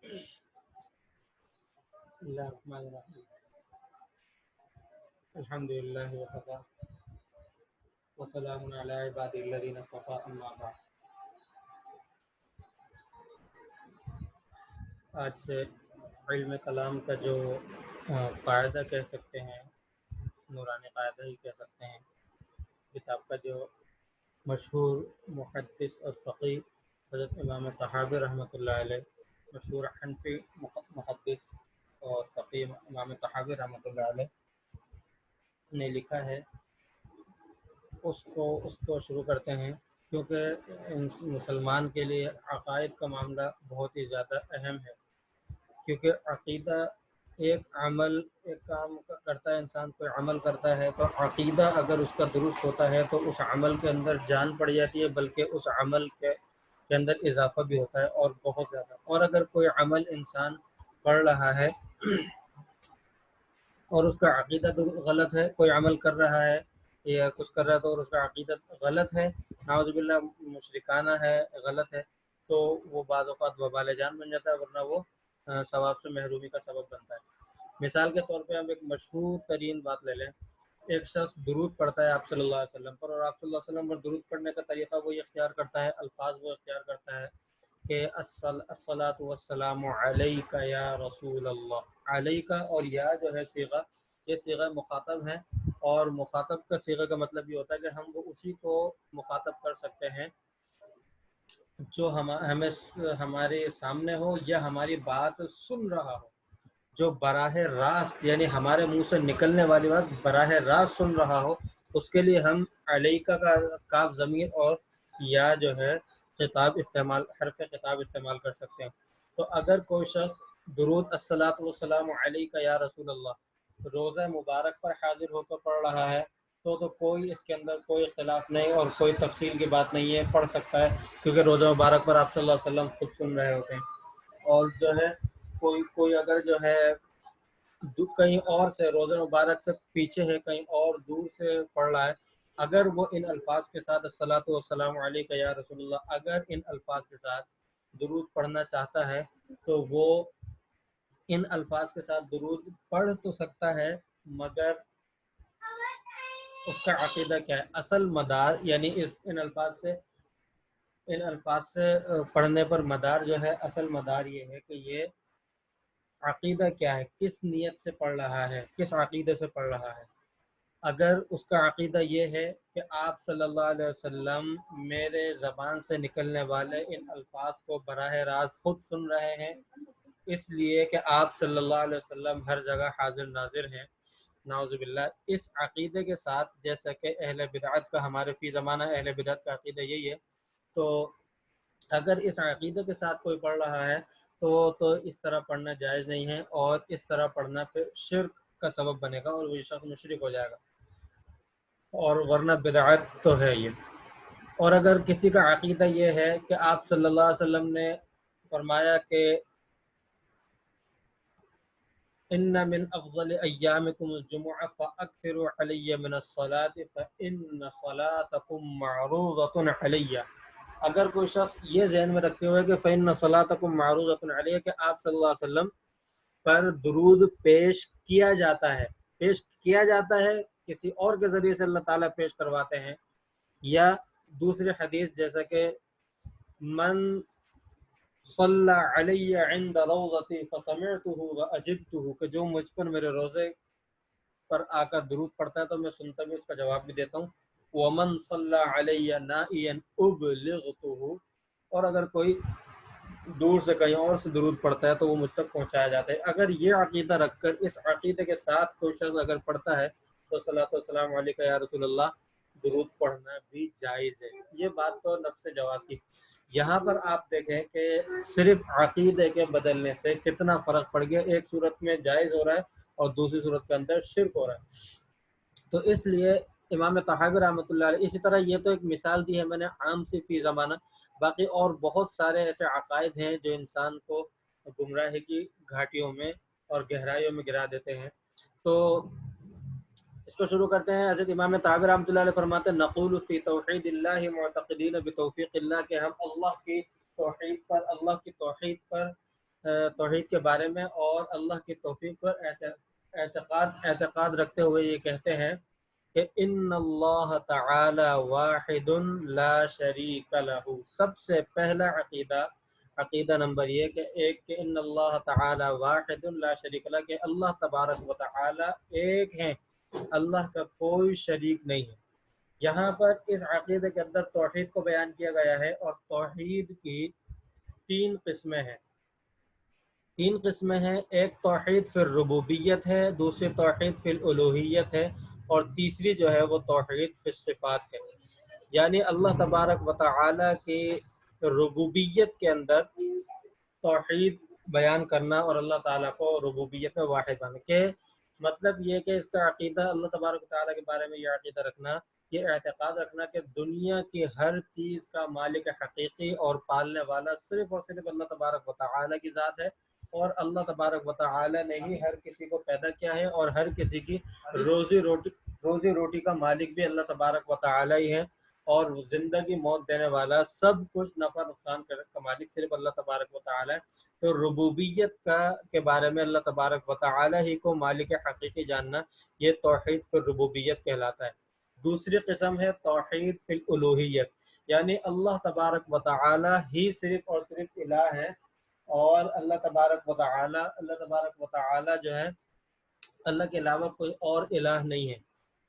اللہ الرحمن الرحیم الحمد للہ وقفا وسلام علی عباد الذین اصطفى اما بعد۔ آج سے علم کلام کا جو قاعدہ کہہ سکتے ہیں، نورانی قاعدہ ہی کہہ سکتے ہیں، کتاب کا جو مشہور محدث اور فقی حضرت امام طحاوی رحمۃ اللہ علیہ، مشہور حنفی محدث اور فقی امام طحاوی رحمۃ اللہ علیہ نے لکھا ہے، اس کو شروع کرتے ہیں، کیونکہ مسلمان کے لیے عقائد کا معاملہ بہت ہی زیادہ اہم ہے، کیونکہ عقیدہ ایک کام کرتا ہے، انسان کوئی عمل کرتا ہے تو عقیدہ اگر اس کا درست ہوتا ہے تو اس عمل کے اندر جان پڑ جاتی ہے، بلکہ اس عمل کے اندر اضافہ بھی ہوتا ہے اور بہت زیادہ۔ اور اگر کوئی عمل انسان پڑھ رہا ہے اور اس کا عقیدہ غلط ہے، کوئی عمل کر رہا ہے یا کچھ کر رہا ہے تو اور اس کا عقیدہ غلط ہے، نعوذ باللہ مشرکانہ ہے، غلط ہے، تو وہ بعض اوقات وبال جان بن جاتا ہے، ورنہ وہ ثواب سے محرومی کا سبب بنتا ہے۔ مثال کے طور پہ ہم ایک مشہور ترین بات لے لیں، ایک شخص درود پڑھتا ہے آپ صلی اللہ علیہ وسلم پر، اور آپ صلی اللہ علیہ وسلم پر درود پڑھنے کا طریقہ وہ اختیار کرتا ہے، الفاظ وہ اختیار کرتا ہے کہ الصلاۃ والسلام علیک یا رسول اللہ، علیک، اور یا جو ہے صیغہ، یہ صیغہ مخاطب ہے، اور مخاطب کا صیغہ کا مطلب یہ ہوتا ہے کہ ہم وہ اسی کو مخاطب کر سکتے ہیں جو ہمیں ہمارے سامنے ہو یا ہماری بات سن رہا ہو، جو براہ راست یعنی ہمارے منہ سے نکلنے والی بات براہ راست سن رہا ہو، اس کے لیے ہم علیکہ کا کاف ضمیر اور یا جو ہے خطاب استعمال، حرف خطاب استعمال کر سکتے ہیں۔ تو اگر کوئی شخص درود الصلاۃ والسلام علیکہ یا رسول اللہ روزہ مبارک پر حاضر ہو کر پڑھ رہا ہے تو کوئی اس کے اندر کوئی اختلاف نہیں اور کوئی تفصیل کی بات نہیں ہے، پڑھ سکتا ہے، کیونکہ روزہ مبارک پر آپ صلی اللہ علیہ وسلم خود سن رہے ہوتے ہیں۔ اور جو ہے کوئی اگر جو ہے کہیں اور سے روزہ مبارک سے پیچھے ہے، کہیں اور دور سے پڑھ رہا ہے، اگر وہ ان الفاظ کے ساتھ الصلاۃ والسلام علیکہ یا رسول اللہ، اگر ان الفاظ کے ساتھ درود پڑھنا چاہتا ہے تو وہ ان الفاظ کے ساتھ درود پڑھ تو سکتا ہے، مگر اس کا عقیدہ کیا ہے؟ اصل مدار یعنی ان الفاظ سے پڑھنے پر مدار جو ہے، اصل مدار یہ ہے کہ یہ عقیدہ کیا ہے، کس نیت سے پڑھ رہا ہے، کس عقیدے سے پڑھ رہا ہے۔ اگر اس کا عقیدہ یہ ہے کہ آپ صلی اللہ علیہ وسلم میرے زبان سے نکلنے والے ان الفاظ کو براہ راست خود سن رہے ہیں، اس لیے کہ آپ صلی اللہ علیہ وسلم ہر جگہ حاضر ناظر ہیں، نعوذ باللہ، اس عقیدے کے ساتھ، جیسا کہ اہل بدعت کا، ہمارے فی زمانہ اہل بدعت کا عقیدہ یہی ہے، تو اگر اس عقیدے کے ساتھ کوئی پڑھ رہا ہے تو اس طرح پڑھنا جائز نہیں ہے، اور اس طرح پڑھنا پھر شرک کا سبب بنے گا اور وہ شخص مشرک ہو جائے گا، اور ورنہ بدعت تو ہے یہ۔ اور اگر کسی کا عقیدہ یہ ہے کہ آپ صلی اللہ علیہ وسلم نے فرمایا کہ ان من افضل ایامکم الجمعہ فاکثروا علی من الصلاة فان صلاتکم معروضۃ علی، اگر کوئی شخص یہ ذہن میں رکھتے ہوئے کہ فإن صلاتکم معروضۃ علیہ، کہ آپ صلی اللہ علیہ وسلم پر درود پیش کیا جاتا ہے، کسی اور کے ذریعے سے اللہ تعالیٰ پیش کرواتے ہیں، یا دوسری حدیث جیسا کہ من صلی علی عند روضتی فسمعته واجبته، کہ جو مجھ پر میرے روزے پر آ کر درود پڑھتا ہے تو میں سنتا بھی اس کا جواب بھی دیتا ہوں، ومن صلی علی نائیا ابلغته، اور اگر کوئی دور سے کہیں اور سے درود پڑھتا ہے تو وہ مجھ تک پہنچایا جاتا ہے۔ اگر یہ عقیدہ رکھ کر اس عقیدے کے ساتھ کوئی شخص اگر پڑھتا ہے تو صلاۃ والسلام علیکہ یا رسول اللہ درود پڑھنا بھی جائز ہے۔ یہ بات تو نفس جواز کی۔ یہاں پر آپ دیکھیں کہ صرف عقیدے کے بدلنے سے کتنا فرق پڑ گیا، ایک صورت میں جائز ہو رہا ہے اور دوسری صورت کے اندر شرک ہو رہا ہے۔ تو اس لیے امام طحاوی رحمۃ اللہ علیہ، اسی طرح یہ تو ایک مثال دی ہے میں نے عام سی فی زمانہ، باقی اور بہت سارے ایسے عقائد ہیں جو انسان کو گمراہی کی گھاٹیوں میں اور گہرائیوں میں گرا دیتے ہیں۔ تو اس کو شروع کرتے ہیں۔ حضرت امام طحاوی رحمۃ اللہ علیہ فرماتے ہیں نقول فی توحید اللہ معتقدین بتوفیق اللہ، کہ ہم اللہ کی توحید پر توحید کے بارے میں اور اللہ کی توفیق پر اعتقاد رکھتے ہوئے یہ کہتے ہیں کہ ان اللہ تعالی واحد لا شریک لہ۔ سب سے پہلا عقیدہ نمبر یہ کہ ان اللہ تعالی واحد لا شریک لہ، کہ اللہ تبارک و تعالی ایک ہیں، اللہ کا کوئی شریک نہیں ہے۔ یہاں پر اس عقیدے کے اندر توحید کو بیان کیا گیا ہے، اور توحید کی تین قسمیں ہیں۔ ایک توحید فی الربوبیت ہے، دوسری توحید فی الالوہیت ہے، اور تیسری جو ہے وہ توحید فی الصفات ہے۔ یعنی اللہ تبارک و تعالی کی ربوبیت کے اندر توحید بیان کرنا، اور اللہ تعالیٰ کو ربوبیت میں واحد بنانا، کہ مطلب یہ کہ اس کا عقیدہ اللہ تبارک و تعالیٰ کے بارے میں یہ عقیدہ رکھنا، یہ اعتقاد رکھنا کہ دنیا کی ہر چیز کا مالک حقیقی اور پالنے والا صرف اور صرف اللہ تبارک و تعالیٰ کی ذات ہے، اور اللہ تبارک و تعالیٰ نے ہی ہر کسی کو پیدا کیا ہے، اور ہر کسی کی روزی روٹی کا مالک بھی اللہ تبارک و تعالیٰ ہی ہے، اور زندگی موت دینے والا سب کچھ نفع نقصان کا مالک صرف اللہ تبارک و تعالیٰ ہے۔ تو ربوبیت کے بارے میں اللہ تبارک و تعالیٰ ہی کو مالک حقیقی جاننا، یہ توحید فی الربوبیت کہلاتا ہے۔ دوسری قسم ہے توحید فی الالوہیت، یعنی اللہ تبارک و تعالیٰ ہی صرف اور صرف الہ ہے، اور اللہ تبارک و تعالیٰ جو ہے اللہ کے علاوہ کوئی اور الہ نہیں ہے۔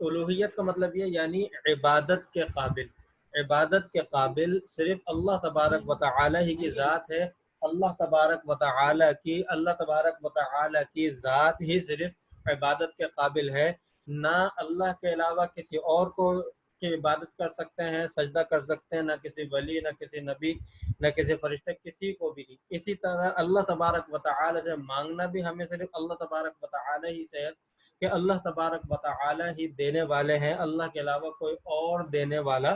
الوہیت کا مطلب یہ یعنی عبادت کے قابل صرف اللہ تبارک و تعالی ہی کی ذات ہے۔ اللہ تبارک و تعالی کی ذات ہی صرف عبادت کے قابل ہے، نہ اللہ کے علاوہ کسی اور کو کی عبادت کر سکتے ہیں، سجدہ کر سکتے ہیں، نہ کسی ولی، نہ کسی نبی، نہ کسی فرشتے، کسی کو بھی نہیں۔ اسی طرح اللہ تبارک و تعالی سے مانگنا بھی ہمیں صرف اللہ تبارک و تعالی ہی سے ہے، کہ اللہ تبارک و تعالی ہی دینے والے ہیں، اللہ کے علاوہ کوئی اور دینے والا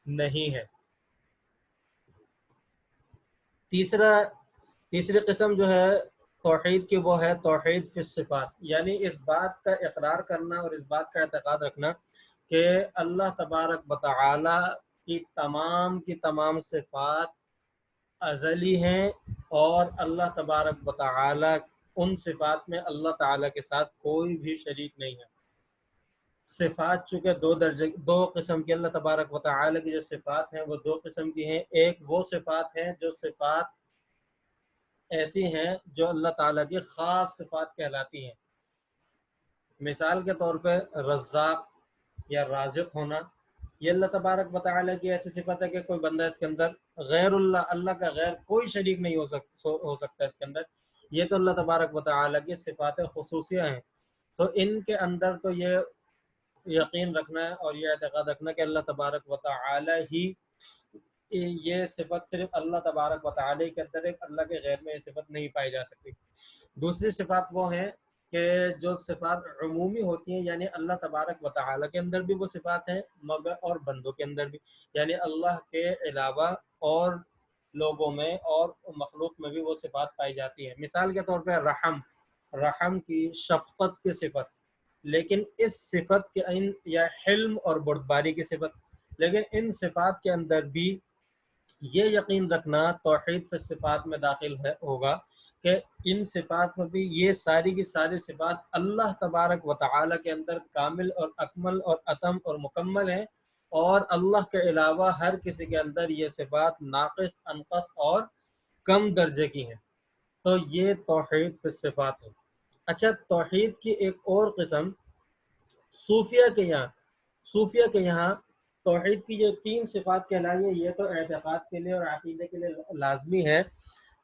نہیں ہے۔ تیسری قسم جو ہے توحید کی، وہ ہے توحید فی الصفات، یعنی اس بات کا اقرار کرنا اور اس بات کا اعتقاد رکھنا کہ اللہ تبارک و تعالی کی تمام صفات ازلی ہیں، اور اللہ تبارک و تعالی ان صفات میں اللہ تعالی کے ساتھ کوئی بھی شریک نہیں ہے۔ صفات چونکہ دو قسم کی اللہ تبارک و تعالی کی جو صفات ہیں وہ دو قسم کی ہیں۔ ایک وہ صفات ہیں جو صفات ایسی ہیں جو اللہ تعالیٰ کی خاص صفات کہلاتی ہیں۔ مثال کے طور پہ رزاق یا رازق ہونا، یہ اللہ تبارک و تعالیٰ کی ایسی صفت ہے کہ کوئی بندہ اس کے اندر غیر اللہ کا غیر کوئی شریک نہیں ہو سکتا اس کے اندر۔ یہ تو اللہ تبارک و تعالیٰ کی صفات خصوصیہ ہیں، تو ان کے اندر تو یہ یقین رکھنا ہے اور یہ اعتقاد رکھنا کہ اللہ تبارک و تعالی ہی یہ صفت صرف اللہ تبارک و تعالی کے اندر ہے، اللہ کے غیر میں یہ صفت نہیں پائی جا سکتی۔ دوسری صفات وہ ہیں کہ جو صفات عمومی ہوتی ہیں، یعنی اللہ تبارک و تعالی کے اندر بھی وہ صفات ہیں مگر اور بندوں کے اندر بھی، یعنی اللہ کے علاوہ اور لوگوں میں اور مخلوق میں بھی وہ صفات پائی جاتی ہیں۔ مثال کے طور پہ رحم کی، شفقت کی صفت، لیکن اس صفت کے یا حلم اور بردباری کی صفت، لیکن ان صفات کے اندر بھی یہ یقین رکھنا توحید فی صفات میں داخل ہوگا کہ ان صفات میں بھی یہ ساری کی ساری صفات اللہ تبارک و تعالی کے اندر کامل اور اکمل اور اتم اور مکمل ہیں، اور اللہ کے علاوہ ہر کسی کے اندر یہ صفات ناقص، انقص اور کم درجے کی ہیں۔ تو یہ توحید فی صفات ہے۔ اچھا، توحید کی ایک اور قسم صوفیہ کے یہاں توحید کی جو 3 صفات کہلائی ہیں، یہ تو اعتقاد کے لیے اور عقیدے کے لیے لازمی ہے،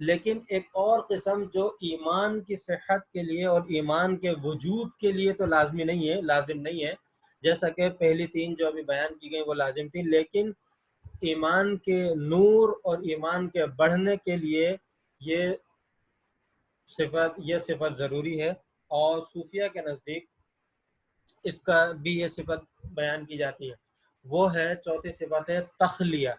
لیکن ایک اور قسم جو ایمان کی صحت کے لیے اور ایمان کے وجود کے لیے تو لازم نہیں ہے، جیسا کہ پہلی 3 جو ابھی بیان کی گئی وہ لازم تھی، لیکن ایمان کے نور اور ایمان کے بڑھنے کے لیے یہ صفت ضروری ہے، اور صوفیہ کے نزدیک اس کا بھی یہ صفت بیان کی جاتی ہے۔ وہ ہے چوتھی صفت ہے تخلیہ،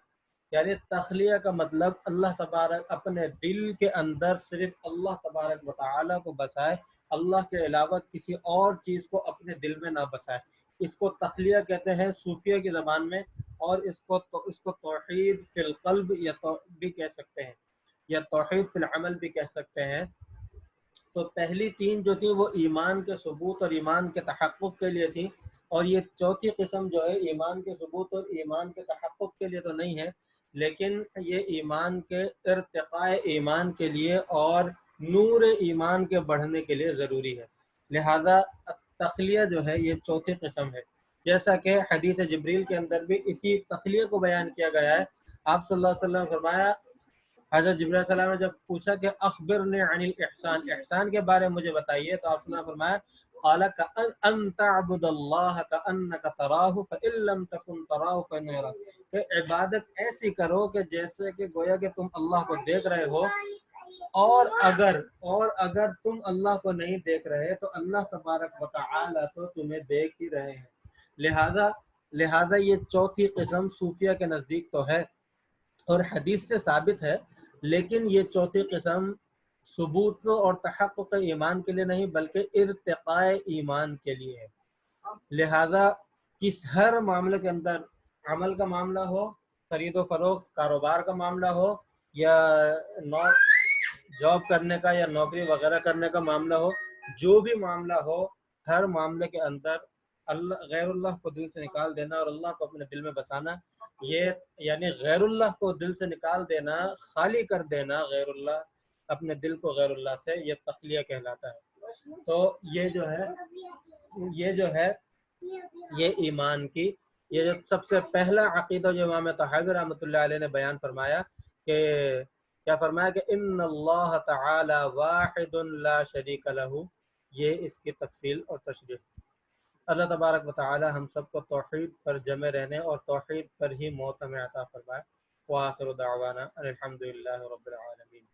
یعنی تخلیہ کا مطلب اللہ تبارک اپنے دل کے اندر صرف اللہ تبارک و تعالی کو بسائے، اللہ کے علاوہ کسی اور چیز کو اپنے دل میں نہ بسائے۔ اس کو تخلیہ کہتے ہیں صوفیہ کی زبان میں، اور اس کو توحید فی القلب یا بھی کہہ سکتے ہیں۔ یا توحید فی العمل بھی کہہ سکتے ہیں. تو پہلی تین جو تھی وہ ایمان کے ثبوت اور ایمان کے تحقق کے لیے تھی، اور یہ چوتھی قسم جو ہے ایمان کے ثبوت اور ایمان کے تحقق کے لیے تو نہیں ہے، لیکن یہ ایمان کے ارتقاء ایمان کے لیے اور نور ایمان کے بڑھنے کے لیے ضروری ہے. لہذا تخلیہ جو ہے یہ چوتھی قسم ہے، جیسا کہ حدیث جبریل کے اندر بھی اسی تخلیہ کو بیان کیا گیا ہے. آپ صلی اللہ علیہ وسلم نے فرمایا، حضرت جبرائیل علیہ السلام نے جب پوچھا کہ اخبرنی عن الاحسان، احسان کے بارے میں مجھے بتائیے، تو آپ نے فرمایا قال ان تعبد اللہ کانک تراہ فان لم تکن تراہ فانہ یراک، کہ عبادت ایسی کرو کہ جیسے کہ گویا کہ تم اللہ کو دیکھ رہے ہو، اور اگر تم اللہ کو نہیں دیکھ رہے تو اللہ تبارک و تعالی تو تمہیں دیکھ ہی رہے ہیں. لہذا یہ چوتھی قسم صوفیہ کے نزدیک تو ہے اور حدیث سے ثابت ہے، لیکن یہ چوتھی قسم ثبوت اور تحقق ایمان کے لیے نہیں بلکہ ارتقاء ایمان کے لیے ہے. لہذا ہر معاملے کے اندر، عمل کا معاملہ ہو، خرید و فروخت، کاروبار کا معاملہ ہو، یا جاب کرنے کا یا نوکری وغیرہ کرنے کا معاملہ ہو، جو بھی معاملہ ہو، ہر معاملے کے اندر غیر اللہ کو دل سے نکال دینا اور اللہ کو اپنے دل میں بسانا، یہ یعنی غیر اللہ کو دل سے نکال دینا، خالی کر دینا غیر اللہ، اپنے دل کو غیر اللہ سے، یہ تخلیہ کہلاتا ہے. تو یہ جو ہے یہ ایمان کی، یہ جو سب سے پہلا عقیدہ جو امام طحاوی رحمۃ اللہ علیہ نے بیان فرمایا کہ کیا فرمایا کہ ان اللہ تعالی واحد لا شریک لہ، یہ اس کی تفصیل اور تشریح. اللہ تبارک و تعالی ہم سب کو توحید پر جمع رہنے اور توحید پر ہی موت ہمیں عطا فرمائے. وآخر دعوانا الحمد للہ رب العالمین.